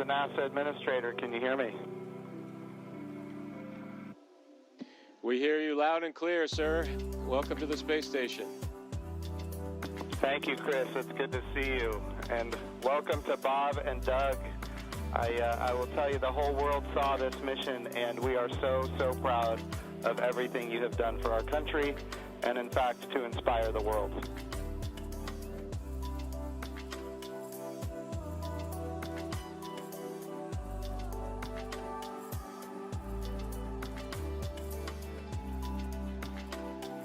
NASA administrator. Can you hear me? We hear you loud and clear, sir. Welcome to the space station. Thank you, Chris. It's good to see you. And welcome to Bob and Doug. I will tell you, the whole world saw this mission, and we are so, so proud of everything you have done for our country and, in fact, to inspire the world.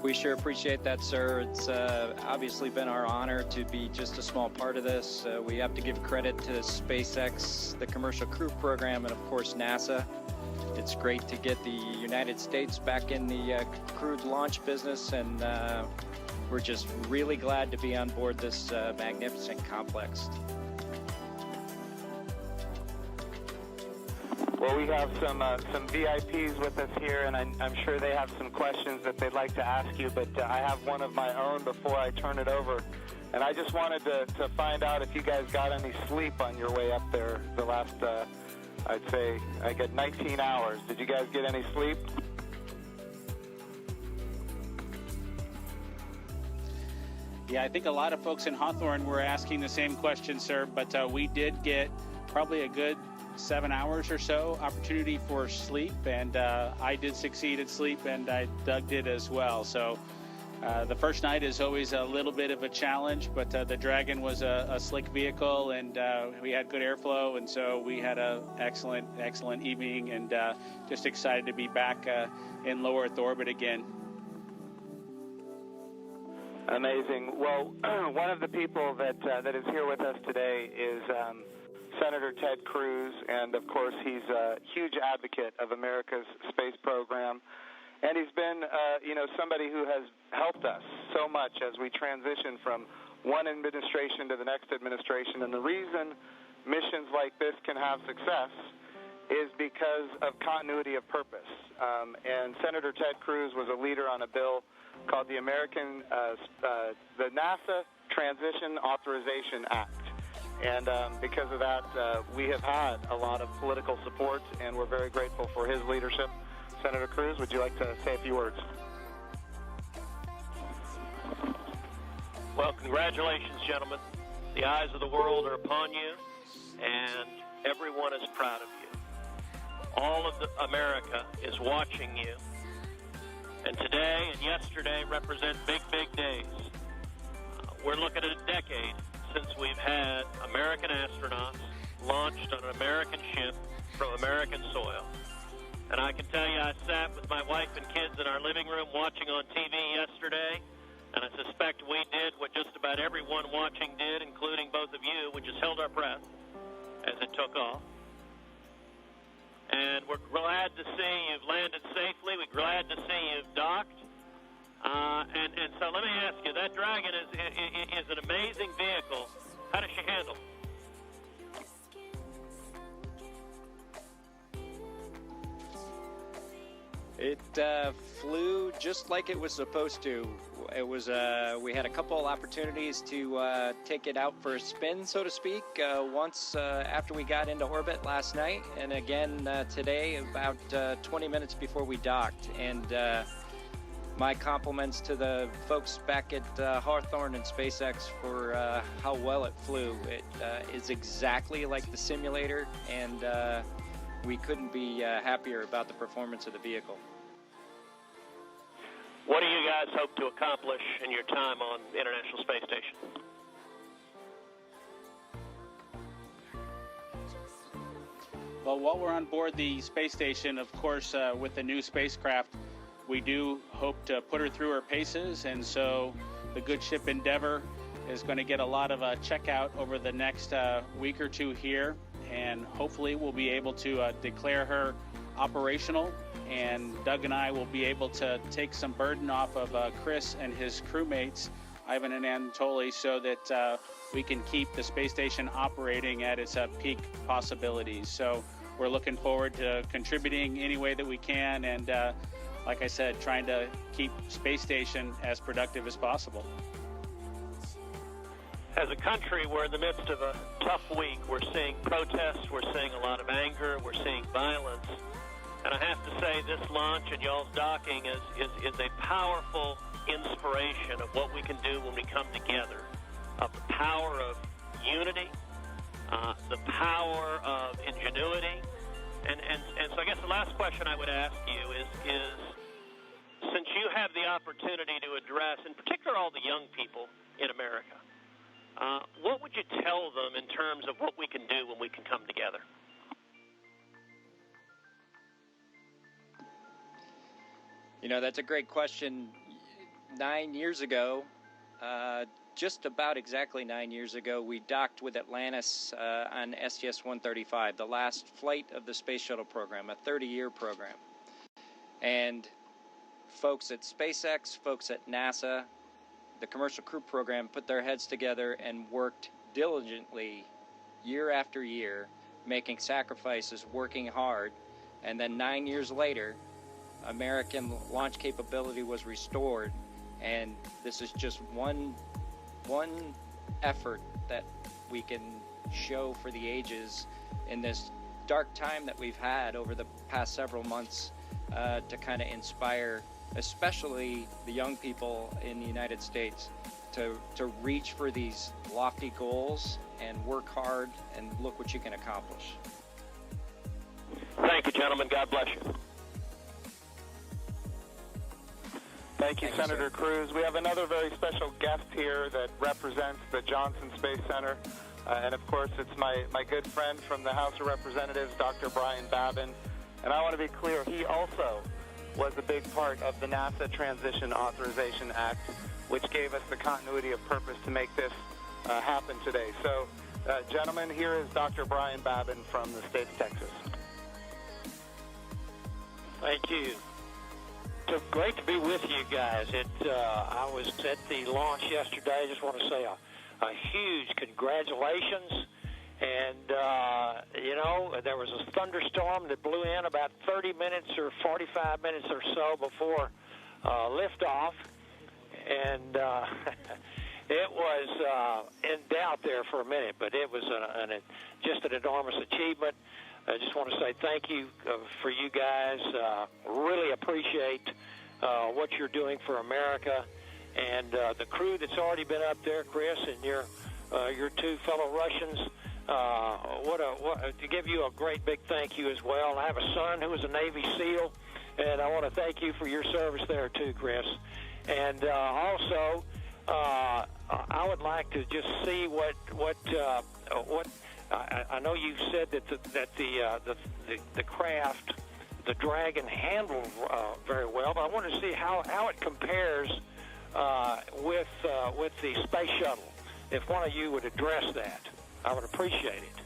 We sure appreciate that, sir. It's obviously been our honor to be just a small part of this. We have to give credit to SpaceX, the Commercial Crew Program, and of course NASA. It's great to get the United States back in the crewed launch business, and we're just really glad to be on board this magnificent complex. Well, we have some VIPs with us here, and I'm sure they have some questions that they'd like to ask you, but I have one of my own before I turn it over. And I just wanted to find out if you guys got any sleep on your way up there the last, I'd say, I get 19 hours. Did you guys get any sleep? Yeah, I think a lot of folks in Hawthorne were asking the same question, sir, but we did get probably a good 7 hours or so opportunity for sleep, and I did succeed at sleep, and Doug did as well. So the first night is always a little bit of a challenge, but the Dragon was a slick vehicle, and we had good airflow, and so we had an excellent evening, and just excited to be back in low Earth orbit again. Amazing. Well, one of the people that is here with us today is Senator Ted Cruz, and of course he's a huge advocate of America's space program, and he's been somebody who has helped us so much as we transition from one administration to the next administration. And the reason missions like this can have success is because of continuity of purpose. And Senator Ted Cruz was a leader on a bill called the NASA Transition Authorization Act. And because of that, we have had a lot of political support, and we're very grateful for his leadership. Senator Cruz, would you like to say a few words? Well, congratulations, gentlemen. The eyes of the world are upon you, and everyone is proud of you. All of America is watching you. And today and yesterday represent big, big days. We're looking at a decade since we've had American astronauts launched on an American ship from American soil. And I can tell you, I sat with my wife and kids in our living room watching on TV yesterday, and I suspect we did what just about everyone watching did, including both of you. We just held our breath as it took off. And we're glad to see you've landed safely. We're glad to see you've docked. And so let me ask you, that Dragon is an amazing vehicle. How does she handle? It flew just like it was supposed to. It was we had a couple opportunities to take it out for a spin, so to speak, once after we got into orbit last night, and again today about 20 minutes before we docked. And my compliments to the folks back at Hawthorne and SpaceX for how well it flew. It is exactly like the simulator, and we couldn't be happier about the performance of the vehicle. What do you guys hope to accomplish in your time on the International Space Station? Well, while we're on board the space station, of course, with the new spacecraft, we do hope to put her through her paces, and so the good ship Endeavour is going to get a lot of checkout over the next week or two here, and hopefully we'll be able to declare her operational, and Doug and I will be able to take some burden off of Chris and his crewmates, Ivan and Anatoly, so that we can keep the space station operating at its peak possibilities. So we're looking forward to contributing any way that we can, and like I said, trying to keep space station as productive as possible. As a country, we're in the midst of a tough week. We're seeing protests, we're seeing a lot of anger, we're seeing violence. And I have to say, this launch and y'all's docking is a powerful inspiration of what we can do when we come together, of the power of unity, the power of ingenuity. And so I guess the last question I would ask you is since you have the opportunity to address, in particular, all the young people in America, what would you tell them in terms of what we can do when we can come together? You know, that's a great question. 9 years ago, just about exactly 9 years ago, we docked with Atlantis on STS-135, the last flight of the Space Shuttle program, a 30-year program. And folks at SpaceX, folks at NASA, the Commercial Crew Program put their heads together and worked diligently year after year, making sacrifices, working hard. And then 9 years later, American launch capability was restored, and this is just one effort that we can show for the ages in this dark time that we've had over the past several months to kind of inspire especially the young people in the United States to reach for these lofty goals and work hard, and look what you can accomplish. Thank you, gentlemen. God bless you. Thank you, Senator Cruz. We have another very special guest here that represents the Johnson Space Center. And, of course, it's my good friend from the House of Representatives, Dr. Brian Babin. And I want to be clear, he also was a big part of the NASA Transition Authorization Act, which gave us the continuity of purpose to make this happen today. So, gentlemen, here is Dr. Brian Babin from the state of Texas. Thank you. So great to be with you guys. I was at the launch yesterday. I just want to say a huge congratulations. And, there was a thunderstorm that blew in about 30 minutes or 45 minutes or so before liftoff. And it was in doubt there for a minute, but it was just an enormous achievement. I just want to say thank you for you guys. Really appreciate what you're doing for America, and the crew that's already been up there, Chris, and your two fellow Russians. To give you a great big thank you as well. I have a son who was a Navy SEAL, and I want to thank you for your service there too, Chris. And also, I would like to just see what. I know you said that the craft, the Dragon, handled very well, but I want to see how it compares with the Space Shuttle. If one of you would address that, I would appreciate it.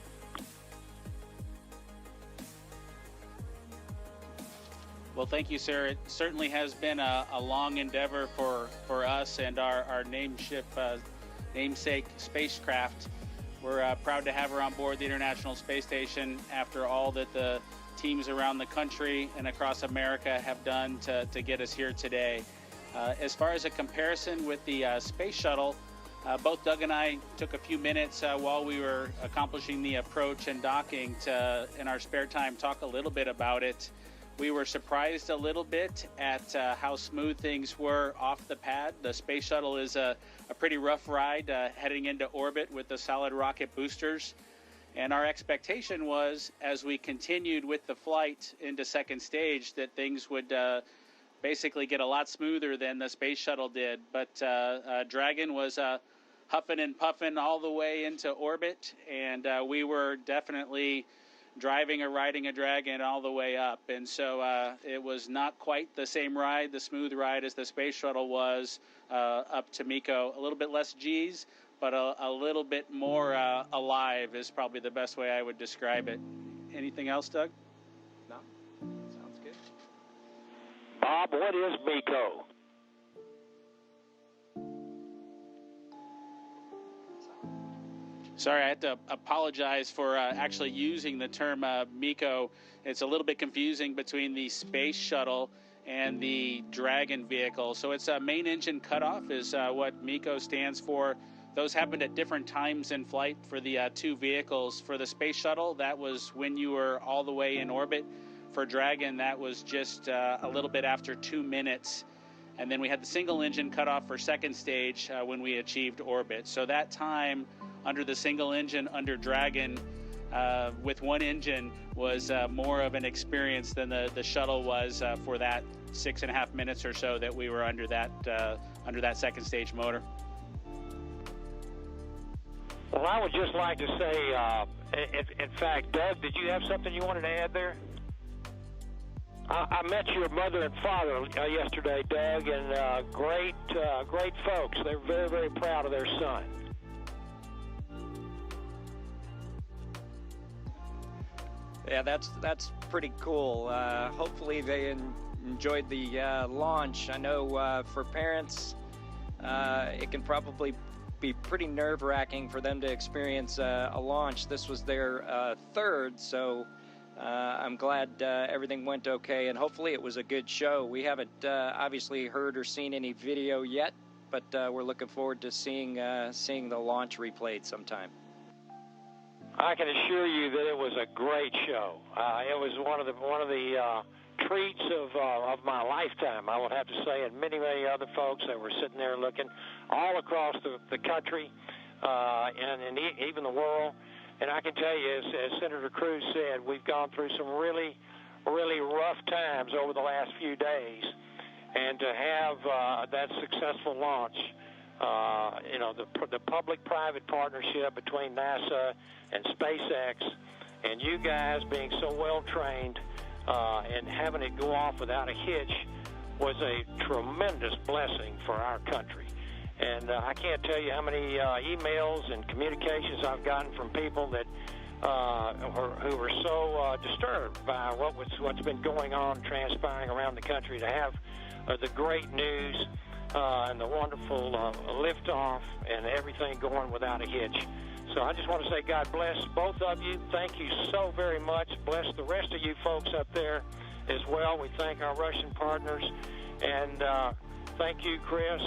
Well, thank you, sir. It certainly has been a long endeavor for us and our namesake spacecraft. We're proud to have her on board the International Space Station after all that the teams around the country and across America have done to get us here today. As far as a comparison with the Space Shuttle, both Doug and I took a few minutes while we were accomplishing the approach and docking to, in our spare time, talk a little bit about it. We were surprised a little bit at how smooth things were off the pad. The Space Shuttle is a pretty rough ride heading into orbit with the solid rocket boosters. And our expectation was, as we continued with the flight into second stage, that things would basically get a lot smoother than the Space Shuttle did. But Dragon was huffing and puffing all the way into orbit, and we were definitely driving or riding a Dragon all the way up. And so it was not quite the same ride, the smooth ride, as the Space Shuttle was up to MECO. A little bit less G's, but a little bit more alive is probably the best way I would describe it. Anything else, Doug? No? Sounds good. Bob, what is MECO? Sorry, I have to apologize for actually using the term MECO. It's a little bit confusing between the Space Shuttle and the Dragon vehicle. So it's a main engine cutoff is what MECO stands for those happened at different times in flight for the two vehicles. For the space shuttle, that was when you were all the way in orbit. For Dragon, that was just a little bit after 2 minutes. And then we had the single engine cut off for second stage when we achieved orbit. So that time under the single engine under Dragon with one engine was more of an experience than the shuttle was for that 6.5 minutes or so that we were under that second stage motor. Well, I would just like to say, in fact, Doug, did you have something you wanted to add there? I met your mother and father yesterday, Doug, and great folks. They're very, very proud of their son. Yeah, that's pretty cool. Hopefully they enjoyed the launch. I know for parents, it can probably be pretty nerve-wracking for them to experience a launch. This was their third, so I'm glad everything went okay, and hopefully it was a good show. We haven't obviously heard or seen any video yet, but we're looking forward to seeing the launch replayed sometime. I can assure you that it was a great show. It was one of the treats of my lifetime, I would have to say, and many other folks that were sitting there looking all across the country and even the world. And I can tell you, as Senator Cruz said, we've gone through some really, really rough times over the last few days. And to have that successful launch, the public-private partnership between NASA and SpaceX, and you guys being so well-trained and having it go off without a hitch was a tremendous blessing for our country. And I can't tell you how many emails and communications I've gotten from people that who were so disturbed by what's been going on, transpiring around the country, to have the great news and the wonderful liftoff and everything going without a hitch. So I just want to say God bless both of you. Thank you so very much. Bless the rest of you folks up there as well. We thank our Russian partners. And thank you, Chris.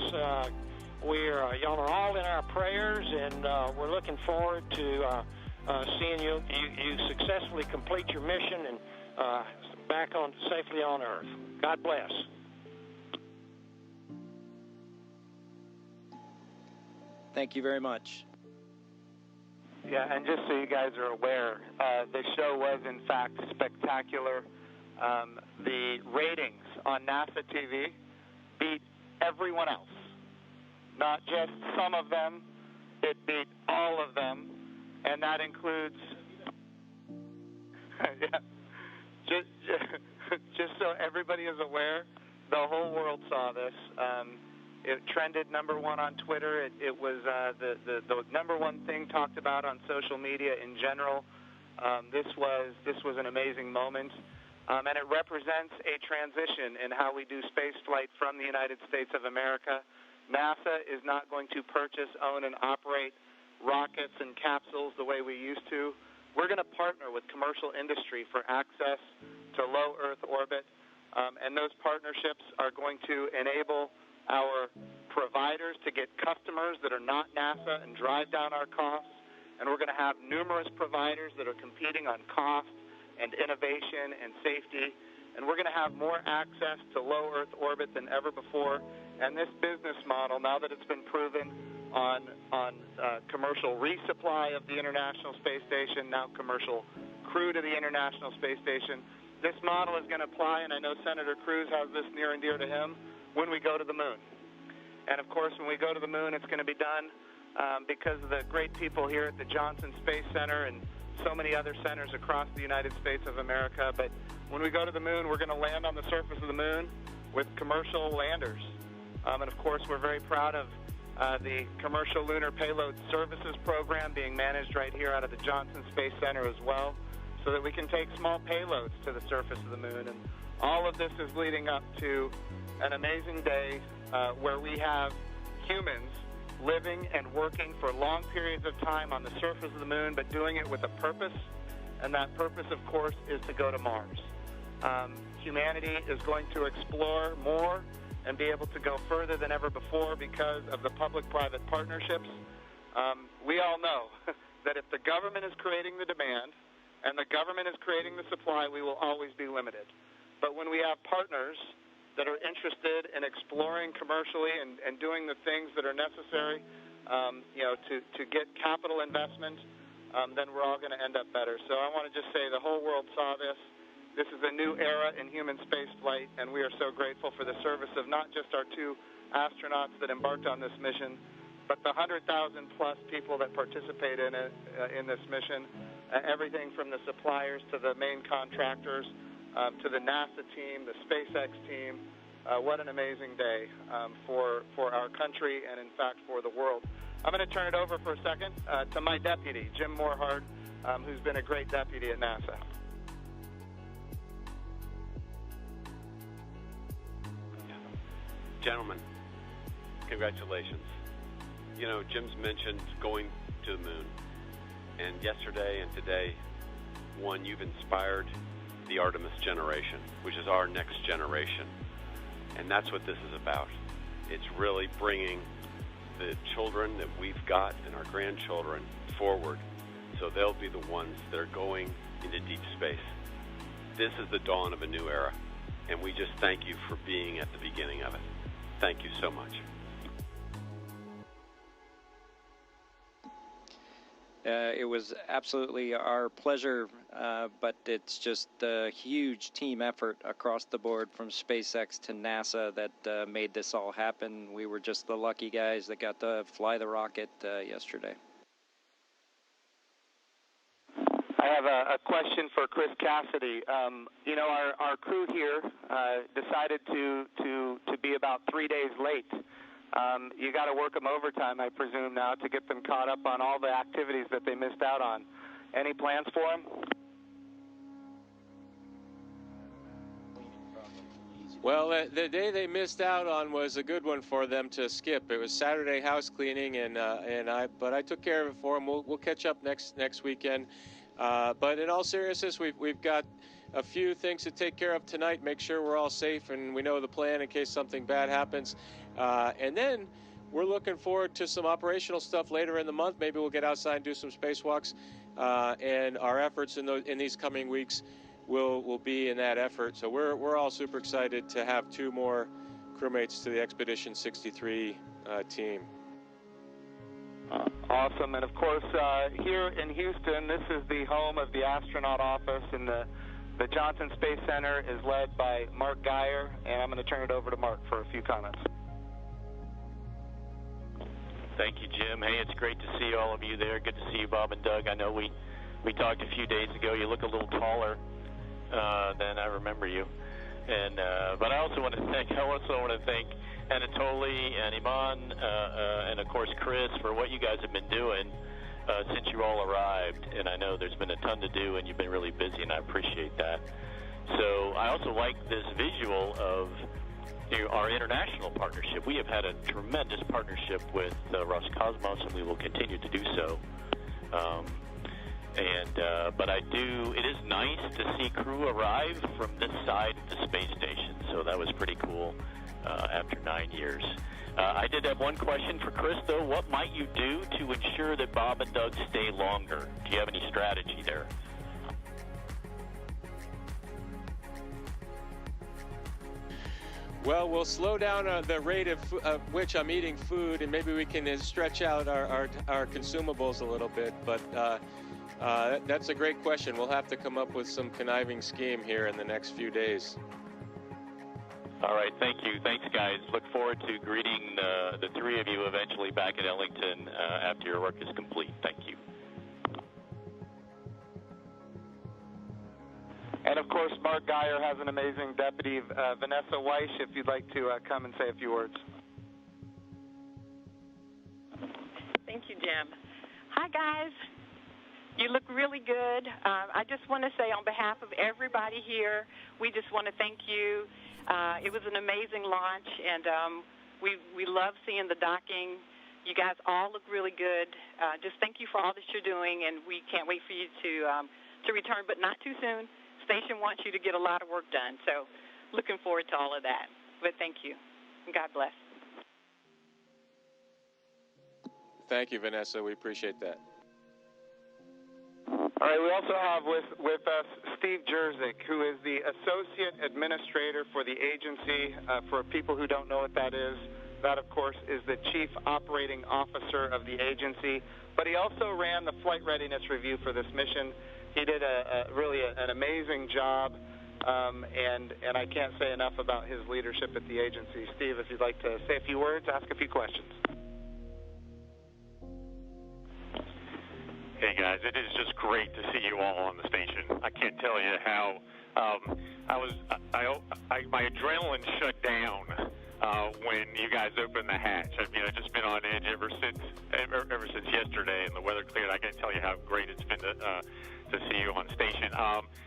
Y'all are all in our prayers, and we're looking forward to seeing you successfully complete your mission and back on safely on Earth. God bless. Thank you very much. Yeah, and just so you guys are aware, the show was in fact spectacular. The ratings on NASA TV beat everyone else. Not just some of them, it beat all of them, and that includes, just so everybody is aware, the whole world saw this. It trended #1 on Twitter. It was the #1 thing talked about on social media in general. This was an amazing moment, and it represents a transition in how we do space flight from the United States of America. NASA is not going to purchase, own, and operate rockets and capsules the way we used to. We're going to partner with commercial industry for access to low Earth orbit, and those partnerships are going to enable our providers to get customers that are not NASA and drive down our costs. And we're going to have numerous providers that are competing on cost and innovation and safety. And we're going to have more access to low Earth orbit than ever before. And this business model, now that it's been proven on commercial resupply of the International Space Station, now commercial crew to the International Space Station, this model is going to apply, and I know Senator Cruz has this near and dear to him, when we go to the moon. And of course, when we go to the moon, it's going to be done because of the great people here at the Johnson Space Center and so many other centers across the United States of America. But when we go to the moon, we're going to land on the surface of the moon with commercial landers. And of course, we're very proud of the Commercial Lunar Payload Services Program being managed right here out of the Johnson Space Center as well, so that we can take small payloads to the surface of the moon. And all of this is leading up to an amazing day where we have humans living and working for long periods of time on the surface of the moon, but doing it with a purpose, and that purpose, of course, is to go to Mars. Humanity is going to explore more and be able to go further than ever before because of the public-private partnerships We all know that if the government is creating the demand and the government is creating the supply, we will always be limited. But when we have partners that are interested in exploring commercially and doing the things that are necessary, to get capital investment, then we're all going to end up better. So I want to just say the whole world saw this. This is a new era in human space flight, and we are so grateful for the service of not just our 2 astronauts that embarked on this mission, but the 100,000-plus people that participate in it, in this mission, everything from the suppliers to the main contractors, to the NASA team, the SpaceX team. What an amazing day for our country and, in fact, for the world. I'm going to turn it over for a second to my deputy, Jim Morehart, who's been a great deputy at NASA. Gentlemen, congratulations. You know, Jim's mentioned going to the moon. And yesterday and today, one, you've inspired the Artemis generation, which is our next generation. And that's what this is about. It's really bringing the children that we've got and our grandchildren forward, so they'll be the ones that are going into deep space. This is the dawn of a new era, and we just thank you for being at the beginning of it. Thank you so much. It was absolutely our pleasure, but it's just a huge team effort across the board from SpaceX to NASA that made this all happen. We were just the lucky guys that got to fly the rocket yesterday. I have a question for Chris Cassidy. Our crew here decided to be about 3 days late. You got to work them overtime, I presume, now to get them caught up on all the activities that they missed out on. Any plans for them? Well, the day they missed out on was a good one for them to skip. It was Saturday house cleaning, but I took care of it for them. We'll catch up next weekend. But in all seriousness, we've got a few things to take care of tonight. Make sure we're all safe and we know the plan in case something bad happens. And then we're looking forward to some operational stuff later in the month. Maybe we'll get outside and do some spacewalks. And our efforts in these coming weeks will be in that effort. So we're all super excited to have 2 more crewmates to the Expedition 63 team. Awesome. And, of course, here in Houston, this is the home of the astronaut office, and the Johnson Space Center is led by Mark Geyer, and I'm going to turn it over to Mark for a few comments. Thank you, Jim. Hey, it's great to see all of you there. Good to see you, Bob and Doug. I know we talked a few days ago. You look a little taller than I remember you. And but I also want to thank Anatoly and Iman and, of course, Chris for what you guys have been doing since you all arrived. And I know there's been a ton to do, and you've been really busy, and I appreciate that. So I also like this visual of our international partnership. We have had a tremendous partnership with Roscosmos, and we will continue to do so. But it is nice to see crew arrive from this side of the space station. So that was pretty cool after 9 years. I did have one question for Chris, though. What might you do to ensure that Bob and Doug stay longer? Do you have any strategy there? Well, we'll slow down the rate of which I'm eating food, and maybe we can stretch out our consumables a little bit. But that's a great question. We'll have to come up with some conniving scheme here in the next few days. All right, thank you. Thanks, guys. Look forward to greeting the 3 of you eventually back at Ellington after your work is complete. Thank you. And, of course, Mark Geyer has an amazing deputy, Vanessa Weiss, if you'd like to come and say a few words. Thank you, Jim. Hi, guys. You look really good. I just want to say on behalf of everybody here, we just want to thank you. It was an amazing launch, and we love seeing the docking. You guys all look really good. Just thank you for all that you're doing, and we can't wait for you to return, but not too soon. Station wants you to get a lot of work done, so looking forward to all of that. But thank you, and God bless. Thank you, Vanessa. We appreciate that. All right, we also have with us Steve Jerzik, who is the Associate Administrator for the agency. For people who don't know what that is, that, of course, is the Chief Operating Officer of the agency. But he also ran the flight readiness review for this mission. He did really an amazing job, and I can't say enough about his leadership at the agency. Steve, if you'd like to say a few words, ask a few questions. Hey guys, it is just great to see you all on the station. I can't tell you how my adrenaline shut down when you guys opened the hatch. I've just been on edge ever since yesterday, and the weather cleared. I can't tell you how great it's been to see you on station.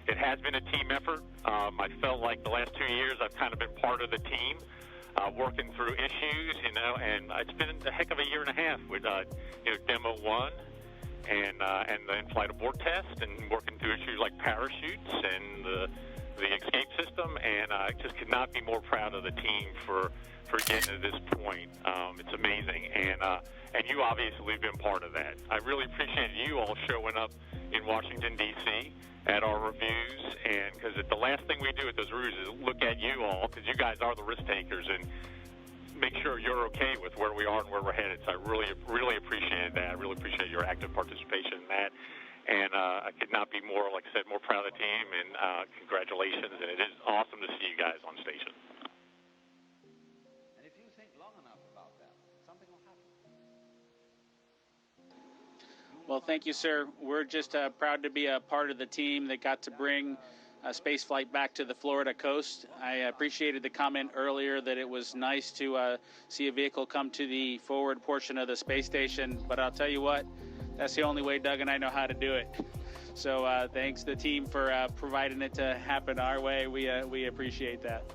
It has been a team effort. I felt like the last 2 years I've kind of been part of the team, working through issues, and it's been a heck of a year and a half with Demo 1. And the in-flight abort test, and working through issues like parachutes and the escape system, and I just could not be more proud of the team for getting to this point. It's amazing, and you obviously have been part of that. I really appreciate you all showing up in Washington, D.C. at our reviews, and because the last thing we do at those reviews is look at you all, because you guys are the risk takers, and make sure you're okay with where we are and where we're headed. So I really, really appreciate that. I really appreciate your active participation in that. And I could not be more, like I said, more proud of the team, and congratulations. And it is awesome to see you guys on station. And if you think long enough about that, something will happen. Well, thank you, sir. We're just proud to be a part of the team that got to bring space flight back to the Florida coast. I appreciated the comment earlier that it was nice to see a vehicle come to the forward portion of the space station, but I'll tell you what, that's the only way Doug and I know how to do it. So thanks to the team for providing it to happen our way. We appreciate that.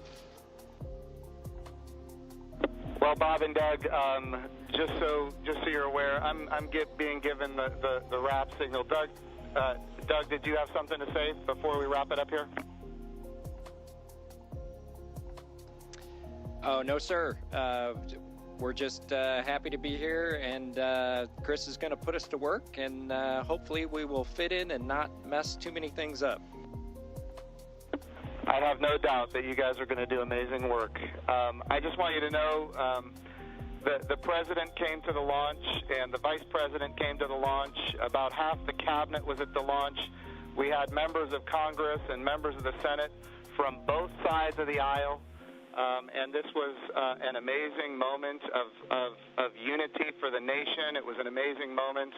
Well, Bob and Doug, just so you're aware, I'm being given the wrap signal. Doug, did you have something to say before we wrap it up here? Oh, no, sir. We're just happy to be here, and Chris is going to put us to work, and hopefully we will fit in and not mess too many things up. I have no doubt that you guys are going to do amazing work. I just want you to know the president came to the launch and the vice president came to the launch. About half the cabinet was at the launch. We had members of Congress and members of the Senate from both sides of the aisle. And this was an amazing moment of unity for the nation. It was an amazing moment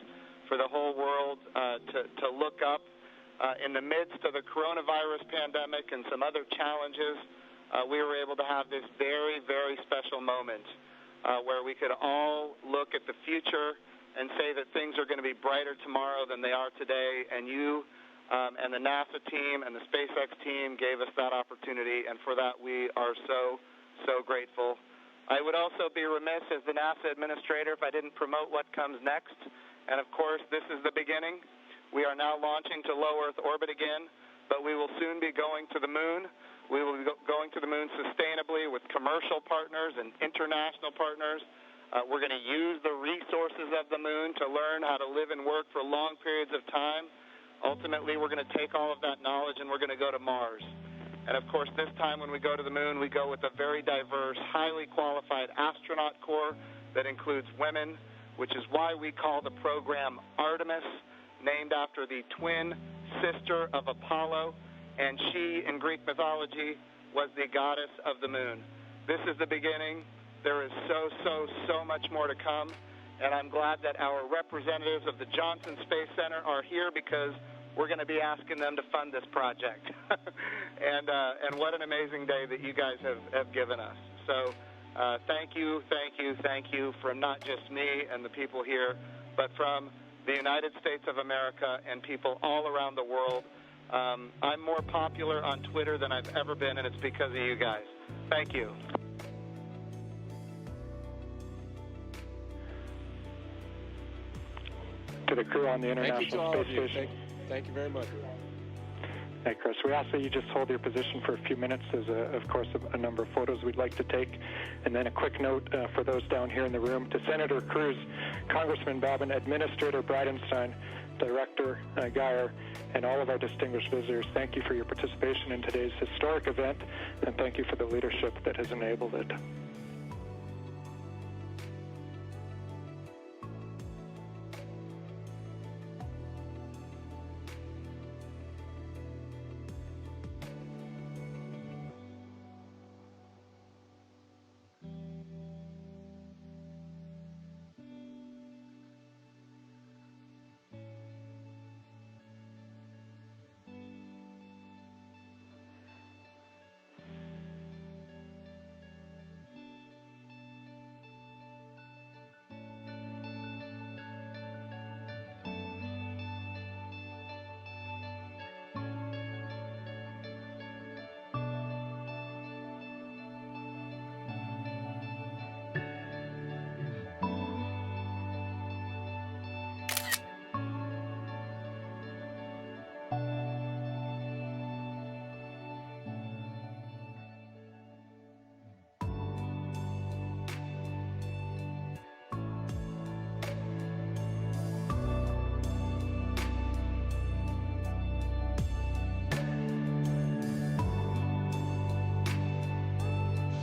for the whole world to look up. In the midst of the coronavirus pandemic and some other challenges, we were able to have this very, very special moment where we could all look at the future and say that things are going to be brighter tomorrow than they are today. And you and the NASA team and the SpaceX team gave us that opportunity, and for that we are so, so grateful. I would also be remiss as the NASA administrator if I didn't promote what comes next. And of course, this is the beginning. We are now launching to low Earth orbit again, but we will soon be going to the moon. We will be going to the moon sustainably with commercial partners and international partners. We're going to use the resources of the moon to learn how to live and work for long periods of time. Ultimately, we're going to take all of that knowledge and we're going to go to Mars. And of course, this time when we go to the moon, we go with a very diverse, highly qualified astronaut corps that includes women, which is why we call the program Artemis, named after the twin sister of Apollo, and she, in Greek mythology, was the goddess of the moon. This is the beginning. There is so much more to come, and I'm glad that our representatives of the Johnson Space Center are here because we're going to be asking them to fund this project. and what an amazing day that you guys have given us. So thank you from not just me and the people here, but from the United States of America and people all around the world. I'm more popular on Twitter than I've ever been, and it's because of you guys. Thank you. To the crew on the International Space Station. Thank you very much. Hey, Chris, we ask that you just hold your position for a few minutes. There's, of course, a number of photos we'd like to take. And then a quick note for those down here in the room. To Senator Cruz, Congressman Babin, Administrator Bridenstine, Director Geyer, and all of our distinguished visitors, thank you for your participation in today's historic event, and thank you for the leadership that has enabled it.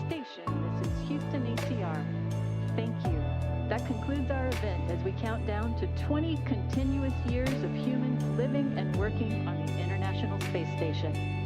This is Houston ATR. Thank you. That concludes our event as we count down to 20 continuous years of humans living and working on the International Space Station.